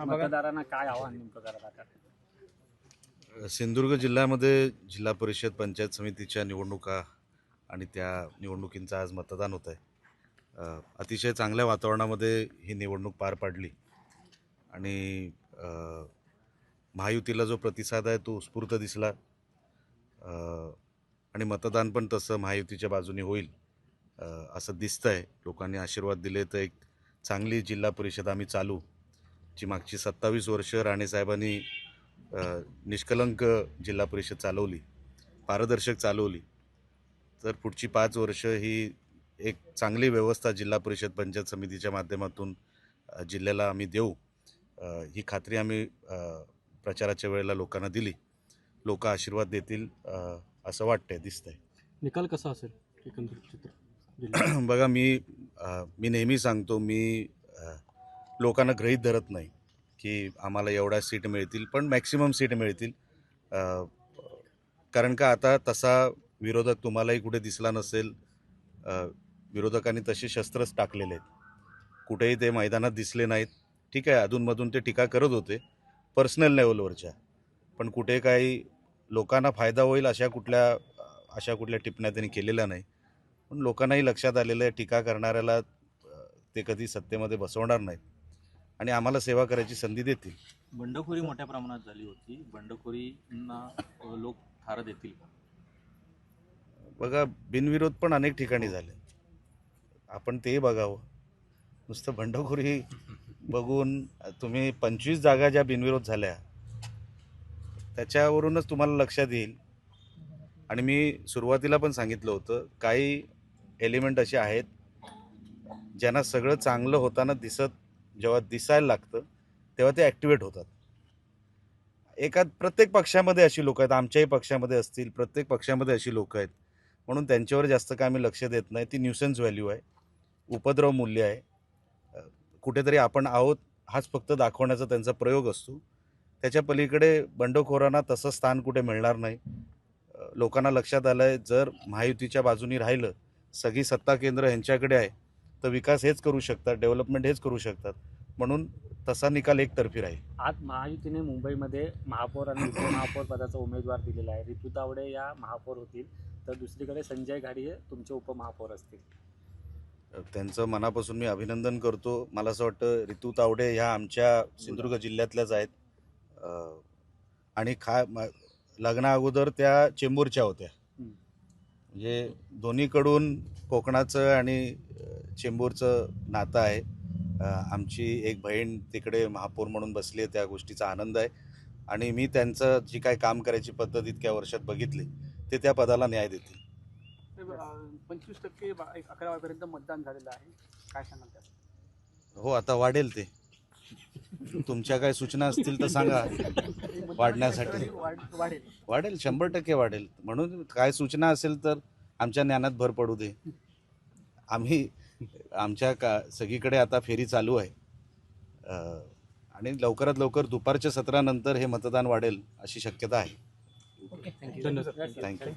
मतदारांना काय आव्हान नेमकं करत आता? सिंधुदुर्ग जिल्ह्यामध्ये जिल्हा परिषद पंचायत समितीच्या निवडणुका आणि त्या निवडणुकींचं आज मतदान होत आहे. अतिशय चांगल्या वातावरणामध्ये ही निवडणूक पार पाडली आणि महायुतीला जो प्रतिसाद आहे तो उत्स्फूर्त दिसला आणि मतदान पण तसं महायुतीच्या बाजूने होईल असं दिसतंय. लोकांनी आशीर्वाद दिले तर एक चांगली जिल्हा परिषद आम्ही चालू, जी मागची 27 वर्ष राणेसाहेबांनी निष्कलंक जिल्हा परिषद चालवली, पारदर्शक चालवली, तर पुढची 5 वर्ष ही एक चांगली व्यवस्था जिल्हा परिषद पंचायत समितीच्या माध्यमातून जिल्ह्याला आम्ही देऊ, ही खात्री आम्ही प्रचाराच्या वेळेला लोकांना दिली. लोक आशीर्वाद देतील असं वाटतंय, दिसतंय. निकाल कसा असेल एकंदरीत चित्र? बघा, मी नेहमी सांगतो, मी लोकांना गृहीत धरत नाही की आम्हाला एवढ्या सीट मिळतील, पण मॅक्सिमम सीट मिळतील. कारण का आता तसा विरोधक तुम्हालाही कुठे दिसला नसेल. विरोधकांनी तसे शस्त्रच टाकलेले आहेत, कुठेही ते मैदानात दिसले नाहीत. ठीक आहे, अधूनमधून ते टीका करत होते पर्सनल लेवलवरच्या, पण कुठे काही लोकांना फायदा होईल अशा कुठल्या टिप्पण्या त्यांनी केलेल्या नाही. पण लोकांनाही लक्षात आलेलं आहे, टीका करणाऱ्याला ते कधी सत्तेमध्ये बसवणार नाहीत आणि आम्हाला सेवा करायची संधी देतील. बंडखोरी मोठ्या प्रमाणात झाली होती, बंडखोरींना लोक थारा देतील का? बघा, बिनविरोध पण अनेक ठिकाणी झाले, आपण तेही बघावं. नुसतं बंडखोरी बघून तुम्ही 25 जागा ज्या बिनविरोध झाल्या त्याच्यावरूनच तुम्हाला लक्षात येईल. आणि मी सुरुवातीला पण सांगितलं होतं, काही एलिमेंट असे आहेत ज्यांना सगळं चांगलं होताना जेव्हा दिसायला लागतं तेव्हा ते ॲक्टिवेट होतात. प्रत्येक पक्षामध्ये अशी लोक आहेत, आमच्याही पक्षामध्ये असतील, प्रत्येक पक्षामध्ये अशी लोक आहेत, म्हणून त्यांच्यावर जास्त काय आम्ही लक्ष देत नाही. ती न्यूसन्स व्हॅल्यू आहे, उपद्रव मूल्य आहे. कुठेतरी आपण आहोत हाच फक्त दाखवण्याचा त्यांचा प्रयोग असतो. त्याच्या पलीकडे बंडखोरांना तसं स्थान कुठे मिळणार नाही. लोकांना लक्षात आलं आहे, जर महायुतीच्या बाजूनी राहिलं, सगळी सत्ता केंद्र ह्यांच्याकडे आहे, तर विकास हेच करू शकतात, डेव्हलपमेंट हेच करू शकतात. म्हणून तसा निकाल एकतर्फी राहील. आज महायुतीने मुंबईमध्ये महापौर आणि उपमहापौर पदाचा उमेदवार दिलेला आहे. रितू तावडे या महापौर होतील, तर दुसरीकडे संजय घाडी हे तुमचे उपमहापौर असतील. त्यांचं मनापासून मी अभिनंदन करतो. मला असं वाटतं रितू तावडे ह्या आमच्या सिंधुदुर्ग जिल्ह्यातल्याच आहेत आणि लग्ना अगोदर त्या चेंबूरच्या होत्या. म्हणजे दोन्हीकडून कोकणाचं आणि चेंबूरचं नातं आहे. आमची एक बहीण तिकडे महापौर म्हणून बसली आहे, त्या गोष्टीचा आनंद आहे. आणि मी त्यांचं जी काय काम करायची पद्धत इतक्या वर्षात बघितली, ते त्या पदाला न्याय देतील. 25% 11 वाजेपर्यंत मतदान झालेलं आहे, काय सांगाल त्यात? हो, आता वाढेल ते. तुमच्या काय सूचना असतील तर सांगा वाढण्यासाठी. वाढेल, 100% वाढेल. म्हणून काय सूचना असेल तर आमच्या ज्ञानात भर पडू दे. आमच्या सगळीकडे आता फेरी चालू आहे आणि लवकरात लवकर दुपारच्या सत्रानंतर हे मतदान वाढेल अशी शक्यता आहे. थँक्यू. थँक्यू.